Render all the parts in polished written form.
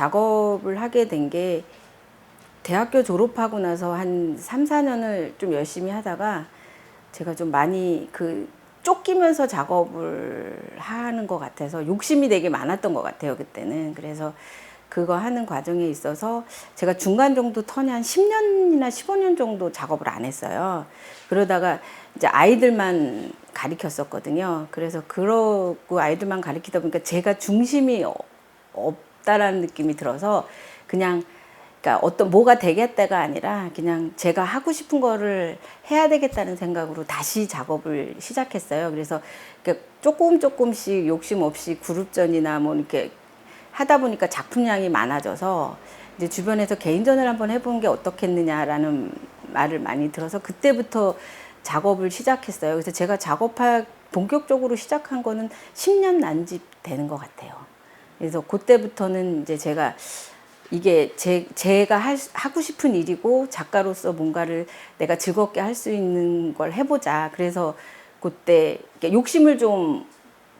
작업을 하게 된 게 대학교 졸업하고 나서 한 3, 4년을 좀 열심히 하다가 제가 좀 많이 쫓기면서 작업을 하는 것 같아서 욕심이 되게 많았던 것 같아요, 그때는. 그래서 그거 하는 과정에 있어서 제가 중간 정도 턴이 한 10년이나 15년 정도 작업을 안 했어요. 그러다가 이제 아이들만 가리켰었거든요. 그래서 그러고 아이들만 가리키다 보니까 제가 중심이 없다라는 느낌이 들어서 그냥 그러니까 뭐가 되겠다가 아니라 그냥 제가 하고 싶은 거를 해야 되겠다는 생각으로 다시 작업을 시작했어요. 그래서 조금씩 욕심 없이 그룹전이나 뭐 이렇게 하다 보니까 작품량이 많아져서 이제 주변에서 개인전을 한번 해본 게 어떻겠느냐라는 말을 많이 들어서 그때부터 작업을 시작했어요. 그래서 제가 본격적으로 시작한 거는 10년 난집 되는 것 같아요. 그래서 그때부터는 이제 제가 이게 제가 하고 싶은 일이고 작가로서 뭔가를 내가 즐겁게 할 수 있는 걸 해보자. 그래서 그때 욕심을 좀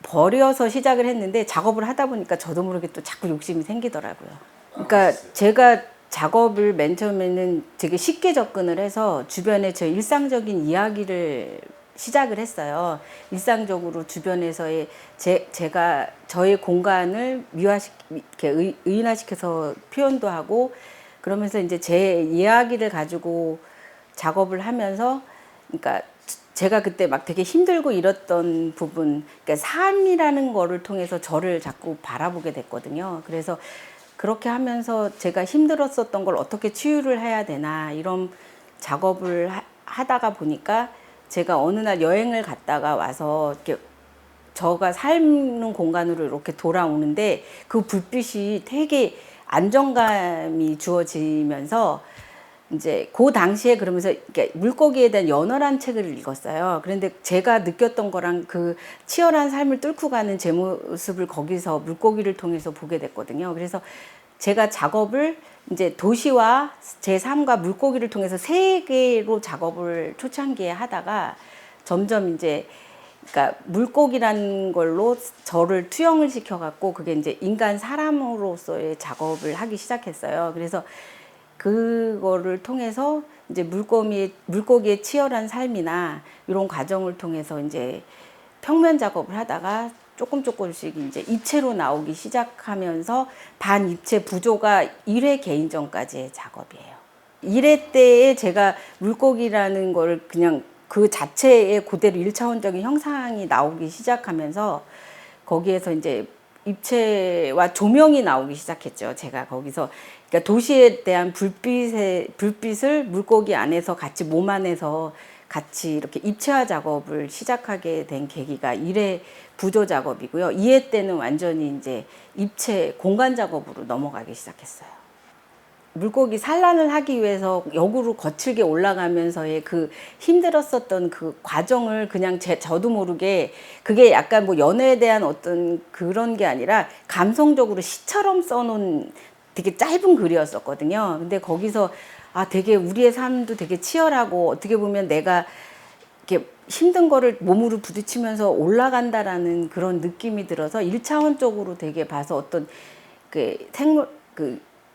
버려서 시작을 했는데 작업을 하다 보니까 저도 모르게 또 자꾸 욕심이 생기더라고요. 그러니까 제가 작업을 맨 처음에는 되게 쉽게 접근을 해서 주변에 제 일상적인 이야기를 시작을 했어요. 일상적으로 주변에서의 제가 저의 공간을 이렇게 의인화시켜서 표현도 하고 그러면서 이제 제 이야기를 가지고 작업을 하면서 그러니까 제가 그때 막 되게 힘들고 이랬던 부분, 그러니까 삶이라는 거를 통해서 저를 자꾸 바라보게 됐거든요. 그래서 그렇게 하면서 제가 힘들었었던 걸 어떻게 치유를 해야 되나 이런 작업을 하다가 보니까 제가 어느 날 여행을 갔다가 와서 이렇게 저가 삶는 공간으로 이렇게 돌아오는데 그 불빛이 되게 안정감이 주어지면서 이제 그 당시에 그러면서 물고기에 대한 연어란 책을 읽었어요. 그런데 제가 느꼈던 거랑 그 치열한 삶을 뚫고 가는 제 모습을 거기서 물고기를 통해서 보게 됐거든요. 그래서 제가 작업을 이제 도시와 제 삶과 물고기를 통해서 세 개로 작업을 초창기에 하다가 점점 이제 그러니까 물고기라는 걸로 저를 투영을 시켜갖고 그게 이제 인간 사람으로서의 작업을 하기 시작했어요. 그래서 그거를 통해서 이제 물고기의 치열한 삶이나 이런 과정을 통해서 이제 평면 작업을 하다가 조금씩 이제 입체로 나오기 시작하면서 반입체 부조가 1회 개인전까지의 작업이에요. 1회 때에 제가 물고기라는 걸 그냥 그 자체의 그대로 1차원적인 형상이 나오기 시작하면서 거기에서 이제 입체와 조명이 나오기 시작했죠. 제가 거기서 그러니까 도시에 대한 불빛을 물고기 안에서 같이 몸 안에서 같이 이렇게 입체화 작업을 시작하게 된 계기가 1회 부조 작업이고요. 2회 때는 완전히 이제 입체 공간 작업으로 넘어가기 시작했어요. 물고기 산란을 하기 위해서 역으로 거칠게 올라가면서의 그 힘들었었던 그 과정을 그냥 저도 모르게 그게 약간 뭐 연애에 대한 어떤 그런 게 아니라 감성적으로 시처럼 써놓은 되게 짧은 글이었었거든요. 근데 거기서 되게 우리의 삶도 되게 치열하고 어떻게 보면 내가 이렇게 힘든 거를 몸으로 부딪히면서 올라간다라는 그런 느낌이 들어서 1차원적으로 되게 봐서 어떤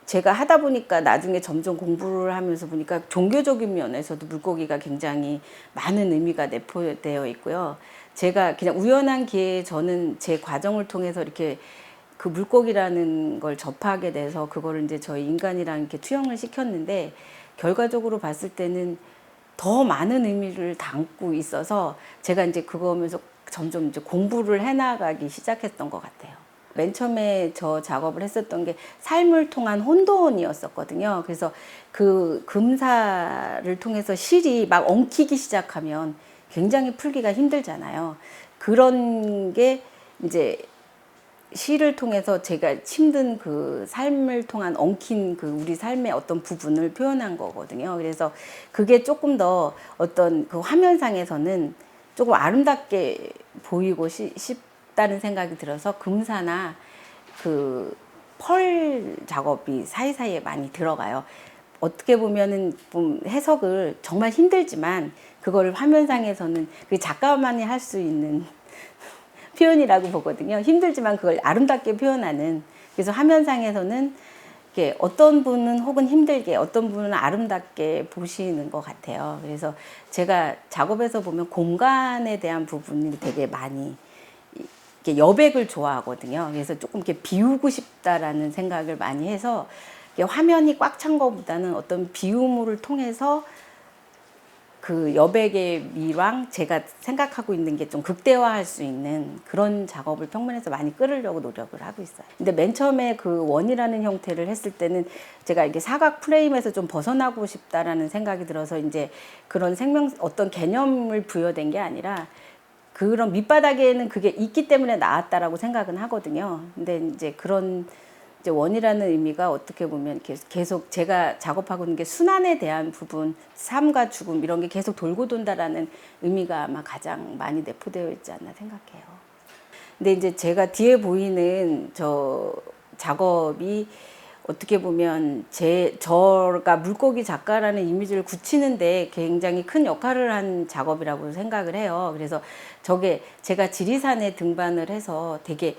제가 하다 보니까 나중에 점점 공부를 하면서 보니까 종교적인 면에서도 물고기가 굉장히 많은 의미가 내포되어 있고요. 제가 그냥 우연한 기회에 저는 제 과정을 통해서 이렇게 그 물고기라는 걸 접하게 돼서 그거를 이제 저희 인간이랑 이렇게 투영을 시켰는데 결과적으로 봤을 때는 더 많은 의미를 담고 있어서 제가 이제 그거 하면서 점점 이제 공부를 해나가기 시작했던 것 같아요. 맨 처음에 저 작업을 했었던 게 삶을 통한 혼돈이었었거든요. 그래서 그 금사를 통해서 실이 막 엉키기 시작하면 굉장히 풀기가 힘들잖아요. 그런 게 이제 시를 통해서 제가 힘든 그 삶을 통한 엉킨 그 우리 삶의 어떤 부분을 표현한 거거든요. 그래서 그게 조금 더 어떤 그 화면상에서는 조금 아름답게 보이고 싶다는 생각이 들어서 금사나 그 펄 작업이 사이사이에 많이 들어가요. 어떻게 보면은 좀 해석을 정말 힘들지만 그걸 화면상에서는 그 작가만이 할 수 있는 표현이라고 보거든요. 힘들지만 그걸 아름답게 표현하는. 그래서 화면상에서는 이게 어떤 분은 혹은 힘들게, 어떤 분은 아름답게 보시는 것 같아요. 그래서 제가 작업에서 보면 공간에 대한 부분이 되게 많이 이렇게 여백을 좋아하거든요. 그래서 조금 이렇게 비우고 싶다라는 생각을 많이 해서 화면이 꽉 찬 것보다는 어떤 비움을 통해서 그 여백의 미랑 제가 생각하고 있는 게 좀 극대화할 수 있는 그런 작업을 평면에서 많이 끌으려고 노력을 하고 있어요. 근데 맨 처음에 그 원이라는 형태를 했을 때는 제가 이게 사각 프레임에서 좀 벗어나고 싶다라는 생각이 들어서 이제 그런 어떤 개념을 부여된 게 아니라 그런 밑바닥에는 그게 있기 때문에 나왔다라고 생각은 하거든요. 근데 이제 그런 이제 원이라는 의미가 어떻게 보면 계속 제가 작업하고 있는 게 순환에 대한 부분, 삶과 죽음 이런 게 계속 돌고 돈다라는 의미가 아마 가장 많이 내포되어 있지 않나 생각해요. 근데 이제 제가 뒤에 보이는 저 작업이 어떻게 보면 저가 물고기 작가라는 이미지를 굳히는데 굉장히 큰 역할을 한 작업이라고 생각을 해요. 그래서 저게 제가 지리산에 등반을 해서 되게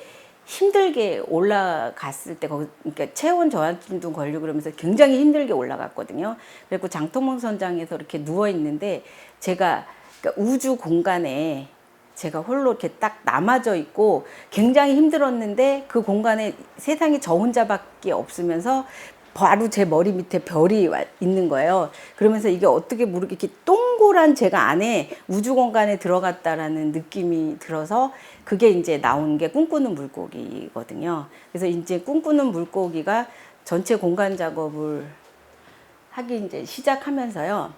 힘들게 올라갔을 때 거기 그러니까 체온 저하증도 걸리고 그러면서 굉장히 힘들게 올라갔거든요. 그리고 장터몽 선장에서 이렇게 누워 있는데 제가 그러니까 우주 공간에 제가 홀로 이렇게 딱 남아져 있고 굉장히 힘들었는데 그 공간에 세상에 저 혼자밖에 없으면서 바로 제 머리 밑에 별이 있는 거예요. 그러면서 이게 어떻게 모르게 이렇게 동그란 제가 안에 우주 공간에 들어갔다라는 느낌이 들어서 그게 이제 나온 게 꿈꾸는 물고기거든요. 그래서 이제 꿈꾸는 물고기가 전체 공간 작업을 하기 이제 시작하면서요.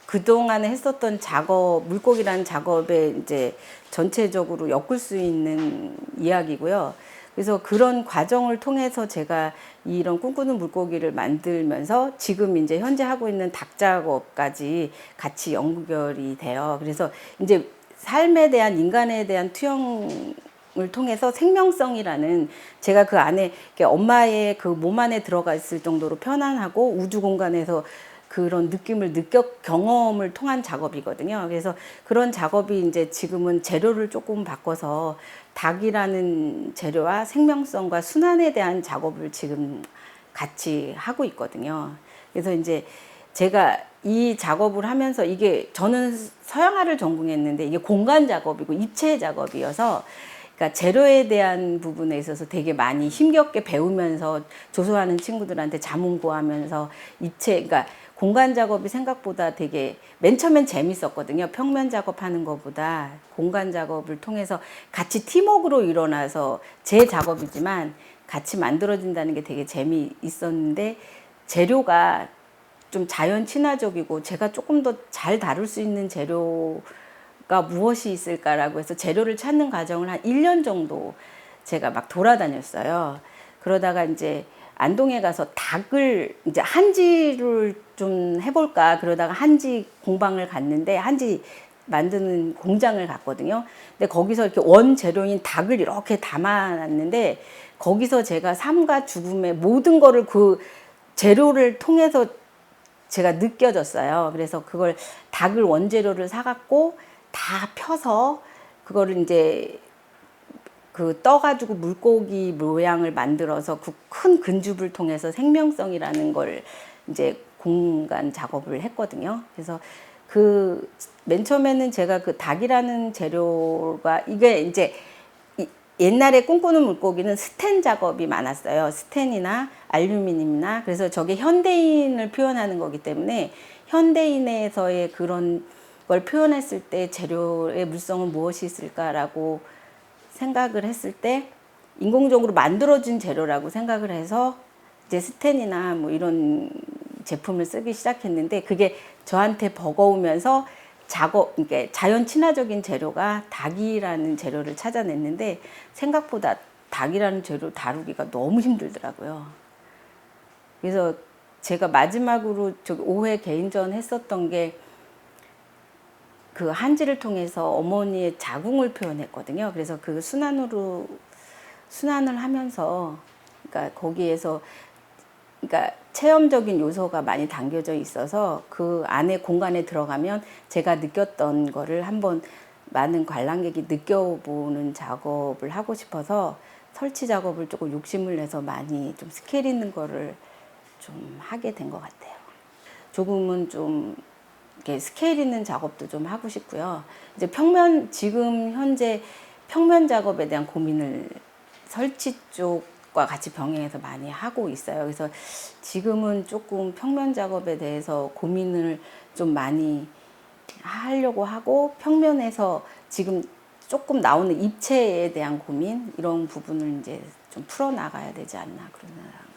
그동안에 했었던 작업, 물고기라는 작업에 이제 전체적으로 엮을 수 있는 이야기고요. 그래서 그런 과정을 통해서 제가 이런 꿈꾸는 물고기를 만들면서 지금 이제 현재 하고 있는 닭 작업까지 같이 연결이 돼요. 그래서 이제 삶에 대한 인간에 대한 투영을 통해서 생명성이라는 제가 그 안에 엄마의 그 몸 안에 들어가 있을 정도로 편안하고 우주 공간에서 그런 느낌을 경험을 통한 작업이거든요. 그래서 그런 작업이 이제 지금은 재료를 조금 바꿔서 닭이라는 재료와 생명성과 순환에 대한 작업을 지금 같이 하고 있거든요. 그래서 이제 제가 이 작업을 하면서 이게 저는 서양화를 전공했는데 이게 공간 작업이고 입체 작업이어서 그러니까 재료에 대한 부분에 있어서 되게 많이 힘겹게 배우면서 조소하는 친구들한테 자문 구하면서 그러니까 공간 작업이 생각보다 되게 맨 처음엔 재밌었거든요. 평면 작업하는 것보다 공간 작업을 통해서 같이 팀워크로 일어나서 제 작업이지만 같이 만들어진다는 게 되게 재미있었는데 재료가 좀 자연 친화적이고 제가 조금 더 잘 다룰 수 있는 재료가 무엇이 있을까라고 해서 재료를 찾는 과정을 한 1년 정도 제가 막 돌아다녔어요. 그러다가 이제 안동에 가서 닭을 이제 한지를 좀 해볼까 그러다가 한지 공방을 갔는데 한지 만드는 공장을 갔거든요. 근데 거기서 이렇게 원 재료인 닭을 이렇게 담아놨는데 거기서 제가 삶과 죽음의 모든 거를 그 재료를 통해서 제가 느껴졌어요. 그래서 그걸 닭을 원재료를 사갖고 다 펴서 그거를 이제 그 떠가지고 물고기 모양을 만들어서 그 큰 근줍을 통해서 생명성이라는 걸 이제 공간 작업을 했거든요. 그래서 그 맨 처음에는 제가 그 닭이라는 재료가 이게 이제 옛날에 꿈꾸는 물고기는 스텐 작업이 많았어요. 스텐이나 알루미늄이나 그래서 저게 현대인을 표현하는 거기 때문에 현대인에서의 그런 걸 표현했을 때 재료의 물성은 무엇이 있을까라고 생각을 했을 때 인공적으로 만들어진 재료라고 생각을 해서 이제 스텐이나 뭐 이런 제품을 쓰기 시작했는데 그게 저한테 버거우면서 그러니까 자연 친화적인 재료가 닭이라는 재료를 찾아냈는데 생각보다 닭이라는 재료 다루기가 너무 힘들더라고요. 그래서 제가 마지막으로 저기 5회 개인전 했었던 게 그 한지를 통해서 어머니의 자궁을 표현했거든요. 그래서 그 순환을 하면서 그러니까 거기에서 그러니까 체험적인 요소가 많이 담겨져 있어서 그 안에 공간에 들어가면 제가 느꼈던 거를 한번 많은 관람객이 느껴보는 작업을 하고 싶어서 설치 작업을 조금 욕심을 내서 많이 좀 스케일 있는 거를 좀 하게 된 것 같아요. 조금은 좀 이렇게 스케일 있는 작업도 좀 하고 싶고요. 이제 지금 현재 평면 작업에 대한 고민을 설치 쪽과 같이 병행해서 많이 하고 있어요. 그래서 지금은 조금 평면 작업에 대해서 고민을 좀 많이 하려고 하고, 평면에서 지금 조금 나오는 입체에 대한 고민, 이런 부분을 이제 좀 풀어나가야 되지 않나 그런 생각.